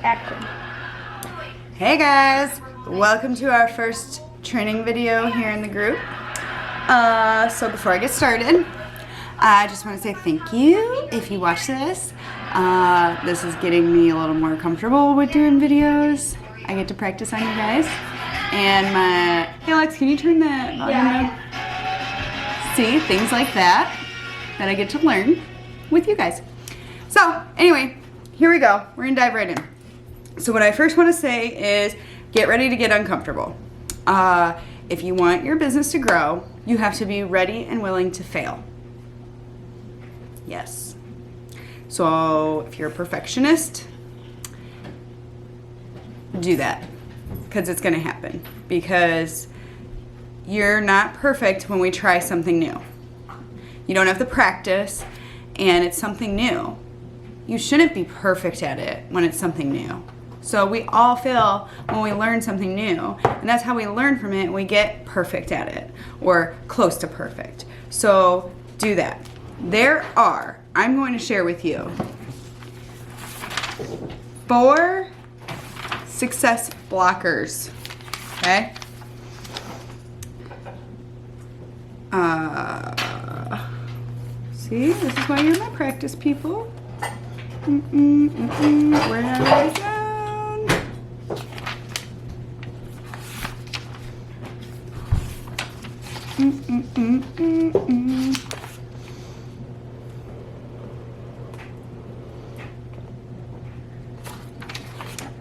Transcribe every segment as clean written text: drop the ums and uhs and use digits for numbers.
Action. Hey guys, welcome to our first training video here in the group. So before I get started, I just want to say thank you if you watch this. This is getting me a little more comfortable with doing videos. I get to practice on you guys. And hey Alex, can you turn that volume down? See, things like that I get to learn with you guys. So anyway, here we go. We're gonna dive right in. So what I first want to say is get ready to get uncomfortable. If you want your business to grow, you have to be ready and willing to fail. Yes. So if you're a perfectionist, do that because it's going to happen, because you're not perfect when we try something new. You don't have to practice, and it's something new. You shouldn't be perfect at it when it's something new. So we all fail when we learn something new, and that's how we learn from it and we get perfect at it, or close to perfect. So do that. I'm going to share with you 4 success blockers, okay? See, this is why you're my practice people. Where have I down?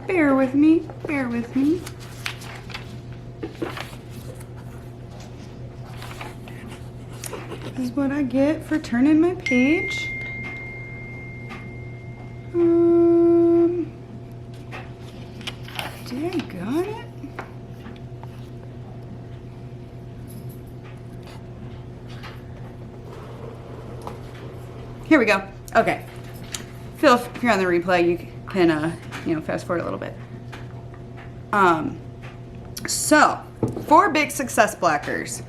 Bear with me, bear with me. This is what I get for turning my page. Got it. Here we go. Okay. Phil, if you're on the replay, you can fast forward a little bit. So 4 big success blockers.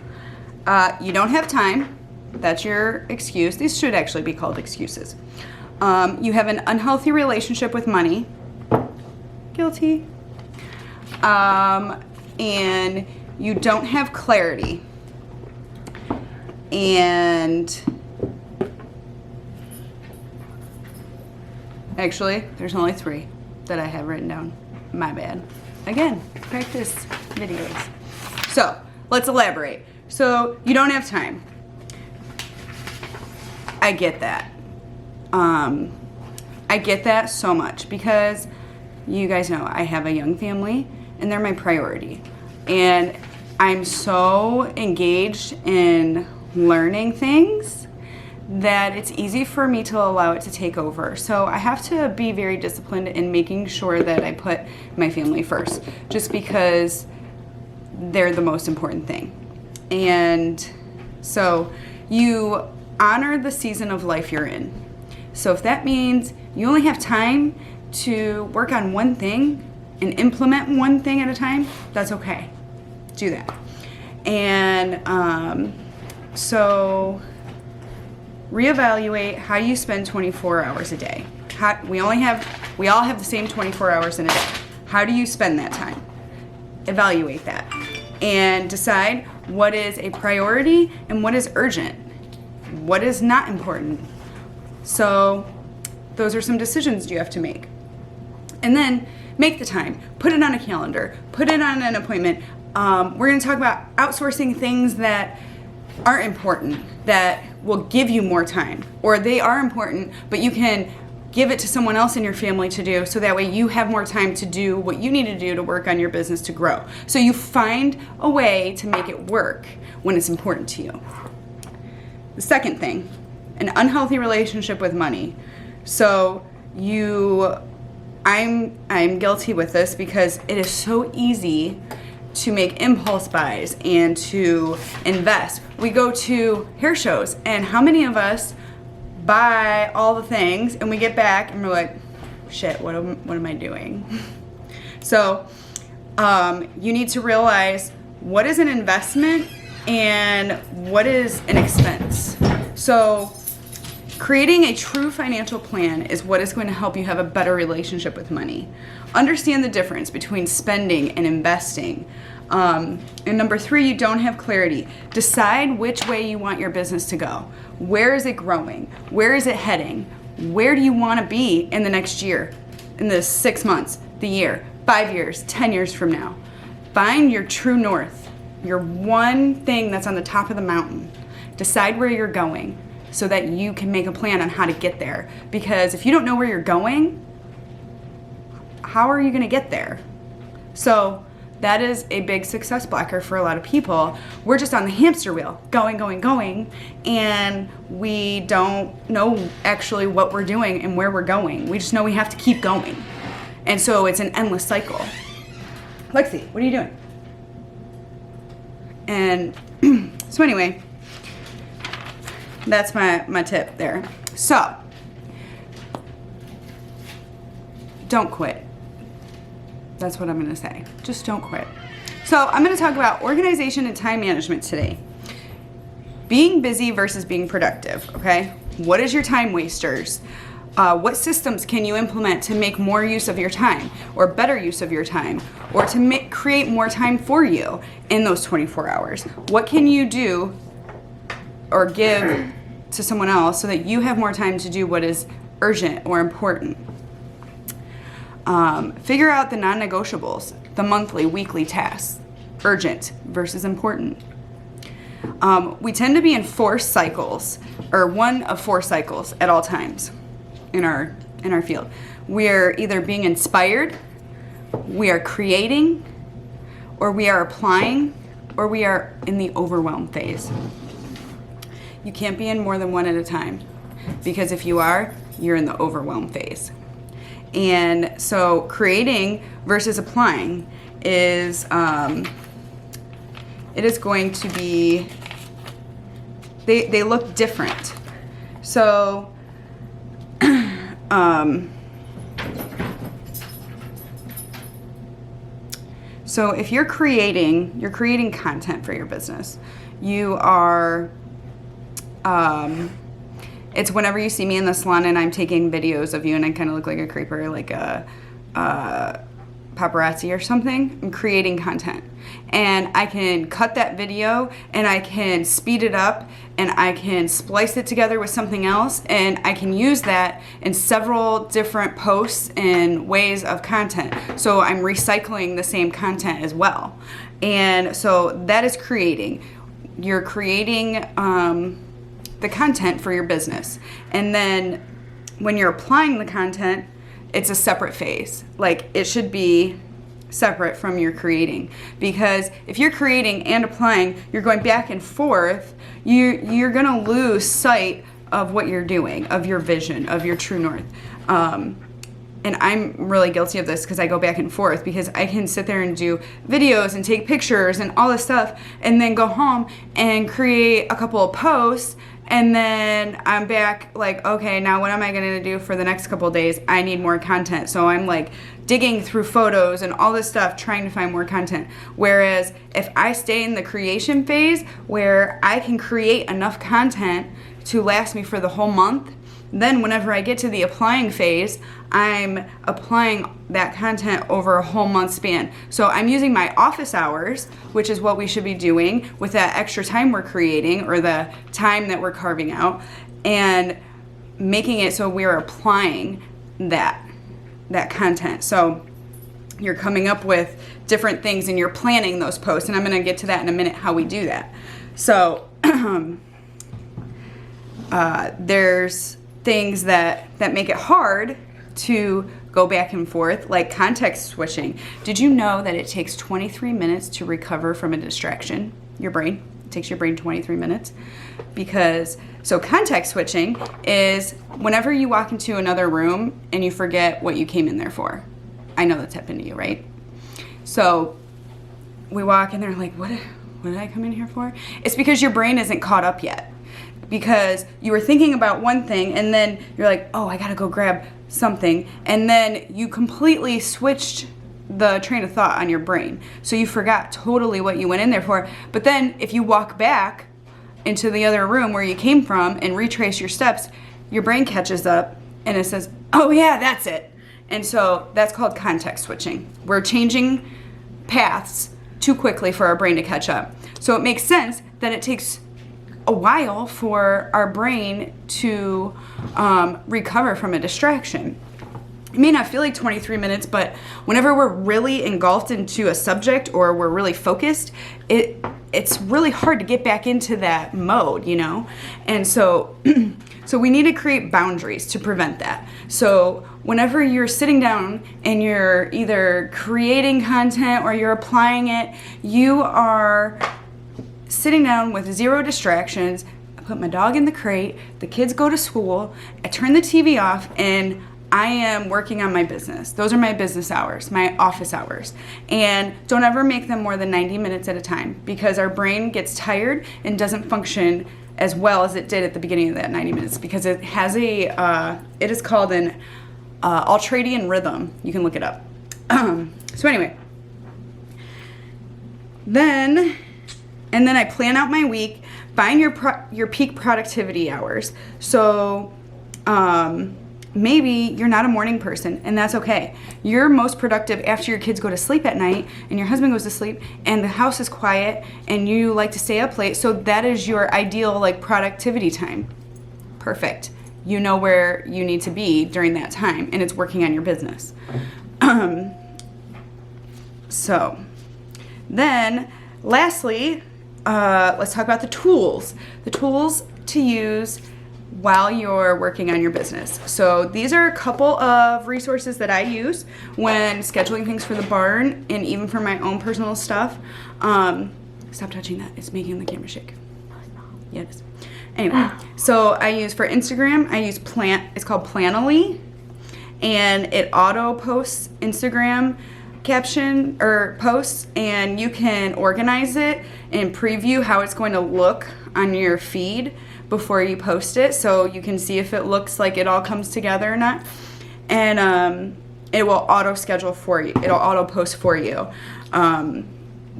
You don't have time. That's your excuse. These should actually be called excuses. You have an unhealthy relationship with money. Guilty. And you don't have clarity. And actually, there's only 3 that I have written down. My bad. Again, practice videos. So let's elaborate. So you don't have time. I get that. I get that so much because you guys know I have a young family and they're my priority. And I'm so engaged in learning things that it's easy for me to allow it to take over. So I have to be very disciplined in making sure that I put my family first, just because they're the most important thing. And so you honor the season of life you're in. So if that means you only have time to work on one thing and implement one thing at a time, that's okay. Do that. And so reevaluate how you spend 24 hours a day. We all have the same 24 hours in a day. How do you spend that time? Evaluate that and decide what is a priority and what is urgent, what is not important. So those are some decisions you have to make. And then make the time, put it on a calendar, put it on an appointment. We're going to talk about outsourcing things that aren't important, that will give you more time, or they are important, but you can give it to someone else in your family to do, so that way you have more time to do what you need to do to work on your business to grow. So you find a way to make it work when it's important to you. The second thing, an unhealthy relationship with money. So I'm guilty with this because it is so easy to make impulse buys and to invest. We go to hair shows, and how many of us buy all the things and we get back and we're like, shit, what am I doing? So you need to realize what is an investment and what is an expense. So Creating a true financial plan is what is going to help you have a better relationship with money. Understand the difference between spending and investing. And number 3, you don't have clarity. Decide which way you want your business to go. Where is it growing? Where is it heading? Where do you want to be in the next year, in the 6 months, the year, 5 years, 10 years from now? Find your true north, your one thing that's on the top of the mountain. Decide where you're going so that you can make a plan on how to get there. Because if you don't know where you're going, how are you going to get there? So that is a big success blocker for a lot of people. We're just on the hamster wheel, going, and we don't know actually what we're doing and where we're going. We just know we have to keep going. And so it's an endless cycle. Lexi, what are you doing? And so anyway, that's my tip there. So, don't quit. That's what I'm going to say. Just don't quit. So I'm going to talk about organization and time management today. Being busy versus being productive, okay? What is your time wasters? What systems can you implement to make more use of your time, or better use of your time, or to create more time for you in those 24 hours? What can you do or give to someone else so that you have more time to do what is urgent or important? Figure out the non-negotiables, the monthly, weekly tasks, urgent versus important. We tend to be in 4 cycles, or one of 4 cycles at all times in our field. We're either being inspired, we are creating, or we are applying, or we are in the overwhelm phase. You can't be in more than one at a time, because if you are, you're in the overwhelm phase. And so creating versus applying is it is going to be, they look different. So so if you're creating content for your business, you are it's whenever you see me in the salon and I'm taking videos of you and I kind of look like a creeper, like a paparazzi or something. I'm creating content. And I can cut that video and I can speed it up and I can splice it together with something else, and I can use that in several different posts and ways of content. So I'm recycling the same content as well. And so that is creating. You're creating the content for your business. And then when you're applying the content, it's a separate phase. Like, it should be separate from your creating, because if you're creating and applying, you're going back and forth, you're gonna lose sight of what you're doing, of your vision, of your true north. And I'm really guilty of this because I go back and forth, because I can sit there and do videos and take pictures and all this stuff and then go home and create a couple of posts, and then I'm back like, okay, now what am I going to do for the next couple of days? I need more content. So I'm like digging through photos and all this stuff trying to find more content. Whereas if I stay in the creation phase where I can create enough content to last me for the whole month, then whenever I get to the applying phase, I'm applying that content over a whole month span. So I'm using my office hours, which is what we should be doing with that extra time we're creating, or the time that we're carving out, and making it so we're applying that content. So you're coming up with different things and you're planning those posts, and I'm going to get to that in a minute, how we do that. So there's things that make it hard to go back and forth, like context switching. Did you know that it takes 23 minutes to recover from a distraction? Your brain. It takes your brain 23 minutes. So context switching is whenever you walk into another room and you forget what you came in there for. I know that's happened to you, right? So we walk in there like, what did I come in here for? It's because your brain isn't caught up yet. Because you were thinking about one thing and then you're like, oh, I gotta go grab something. And then you completely switched the train of thought on your brain. So you forgot totally what you went in there for. But then if you walk back into the other room where you came from and retrace your steps, your brain catches up and it says, oh yeah, that's it. And so that's called context switching. We're changing paths too quickly for our brain to catch up. So it makes sense that it takes a while for our brain to recover from a distraction. It may not feel like 23 minutes, but whenever we're really engulfed into a subject or we're really focused, it's really hard to get back into that mode, you know? And so so we need to create boundaries to prevent that. So whenever you're sitting down and you're either creating content or you're applying it, you are sitting down with zero distractions. I put my dog in the crate, the kids go to school, I turn the TV off, and I am working on my business. Those are my business hours, my office hours. And don't ever make them more than 90 minutes at a time, because our brain gets tired and doesn't function as well as it did at the beginning of that 90 minutes, because it has it is called an ultradian rhythm. You can look it up. So anyway, then I plan out my week, find your peak productivity hours. So maybe you're not a morning person, and that's okay. You're most productive after your kids go to sleep at night and your husband goes to sleep and the house is quiet and you like to stay up late. So that is your ideal like productivity time. Perfect. You know where you need to be during that time, and it's working on your business. So then lastly, let's talk about the tools. The tools to use while you're working on your business. So these are a couple of resources that I use when scheduling things for the barn and even for my own personal stuff. Stop touching that. It's making the camera shake. Yeah, it is. Anyway, so I use for Instagram, I use it's called Planoly, and it auto posts Instagram caption or posts, and you can organize it and preview how it's going to look on your feed before you post it, so you can see if it looks like it all comes together or not. And it will auto schedule for you. It'll auto post for you.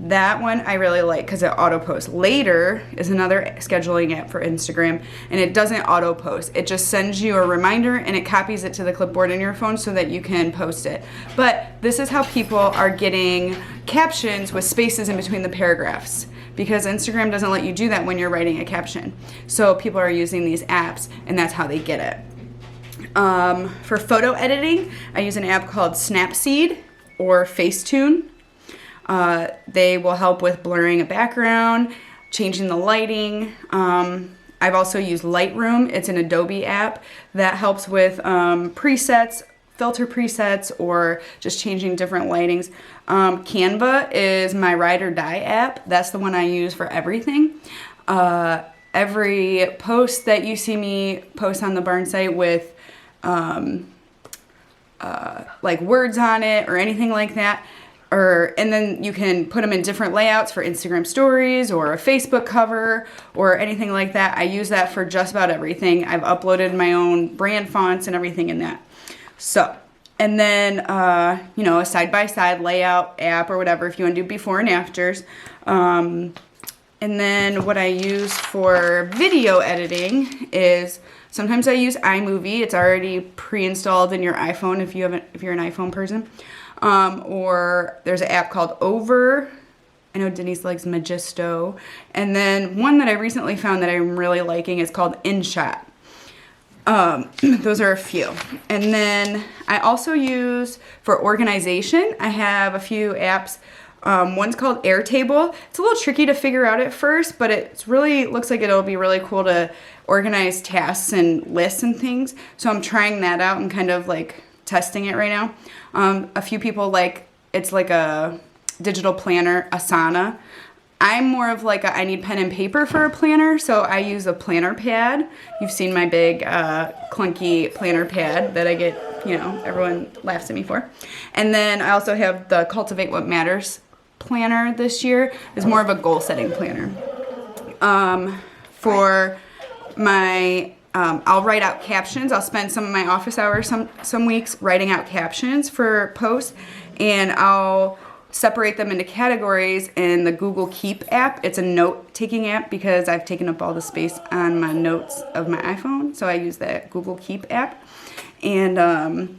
That one I really like because it auto posts. Later is another scheduling app for Instagram, and it doesn't auto post. It just sends you a reminder and it copies it to the clipboard in your phone so that you can post it. But this is how people are getting captions with spaces in between the paragraphs, because Instagram doesn't let you do that when you're writing a caption. So people are using these apps, and that's how they get it. For photo editing, I use an app called Snapseed or Facetune. They will help with blurring a background, changing the lighting. I've also used Lightroom. It's an Adobe app that helps with presets, filter presets, or just changing different lightings. Canva is my ride or die app. That's the one I use for everything. Every post that you see me post on the barn site with like words on it or anything like that, and then you can put them in different layouts for Instagram stories or a Facebook cover or anything like that. I use that for just about everything. I've uploaded my own brand fonts and everything in that. So, and then, a side-by-side layout app or whatever if you want to do before and afters. And then what I use for video editing is sometimes I use iMovie. It's already pre-installed in your iPhone if you're an iPhone person. Or there's an app called Over. I know Denise likes Magisto. And then one that I recently found that I'm really liking is called InShot. Those are a few. And then I also use, for organization, I have a few apps. One's called Airtable. It's a little tricky to figure out at first, but it really looks like it'll be really cool to organize tasks and lists and things. So I'm trying that out and kind of like testing it right now. A few people it's like a digital planner, Asana. I'm more of like I need pen and paper for a planner, so I use a planner pad. You've seen my big clunky planner pad that I get, everyone laughs at me for. And then I also have the Cultivate What Matters planner this year. It's more of a goal setting planner. For my I'll write out captions. I'll spend some of my office hours some weeks writing out captions for posts, and I'll separate them into categories in the Google Keep app. It's a note-taking app because I've taken up all the space on my notes of my iPhone, so I use that Google Keep app. And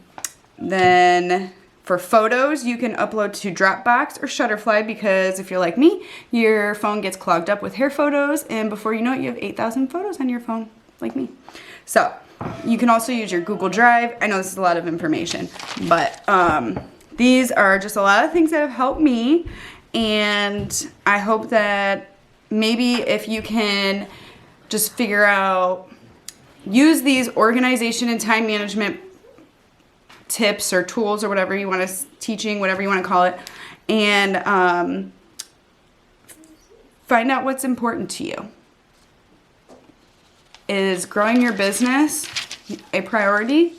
then for photos, you can upload to Dropbox or Shutterfly because if you're like me, your phone gets clogged up with hair photos, and before you know it, you have 8,000 photos on your phone, like me. So you can also use your Google Drive. I know this is a lot of information, but these are just a lot of things that have helped me, and I hope that maybe if you can just figure out, use these organization and time management tips or tools or whatever you want to, teaching, whatever you want to call it, and find out what's important to you. Is growing your business a priority?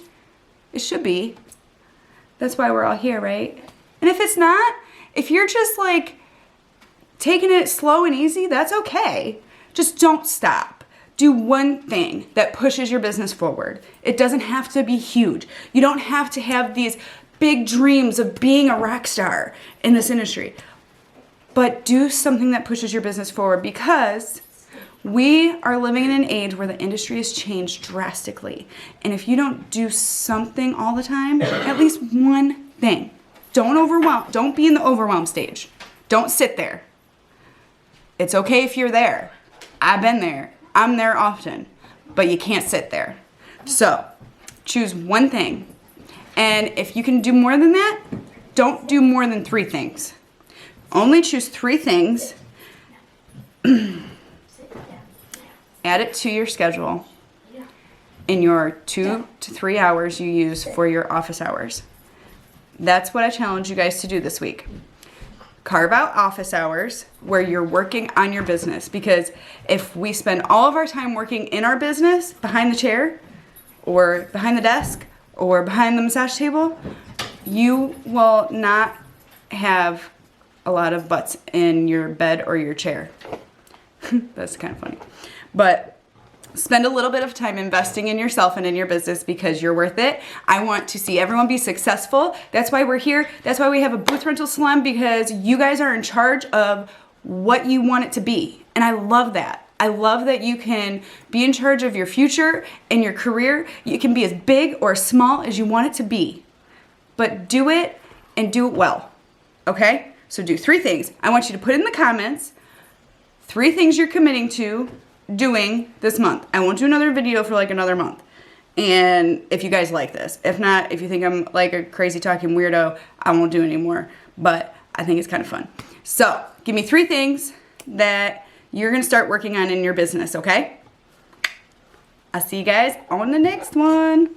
It should be. That's why we're all here, right? And if it's not, if you're just like taking it slow and easy, that's okay. Just don't stop. Do one thing that pushes your business forward. It doesn't have to be huge. You don't have to have these big dreams of being a rock star in this industry. But do something that pushes your business forward, because we are living in an age where the industry has changed drastically. And if you don't do something all the time, at least one thing. Don't be in the overwhelm stage. Don't sit there. It's okay if you're there. I've been there. I'm there often. But you can't sit there. So, choose one thing. And if you can do more than that, don't do more than 3 things. Only choose 3 things. Add it to your schedule in your 2 to 3 hours you use for your office hours. That's what I challenge you guys to do this week. Carve out office hours where you're working on your business, because if we spend all of our time working in our business behind the chair or behind the desk or behind the massage table, you will not have a lot of butts in your bed or your chair. That's kind of funny. But spend a little bit of time investing in yourself and in your business, because you're worth it. I want to see everyone be successful. That's why we're here. That's why we have a booth rental salon, because you guys are in charge of what you want it to be. And I love that. I love that you can be in charge of your future and your career. You can be as big or as small as you want it to be. But do it, and do it well. Okay? So do 3 things. I want you to put in the comments 3 things you're committing to doing this month. I won't do another video for like another month. And if you guys like this, if not, if you think I'm like a crazy talking weirdo, I won't do anymore. But I think it's kind of fun. So give me 3 things that you're going to start working on in your business, okay? I'll see you guys on the next one.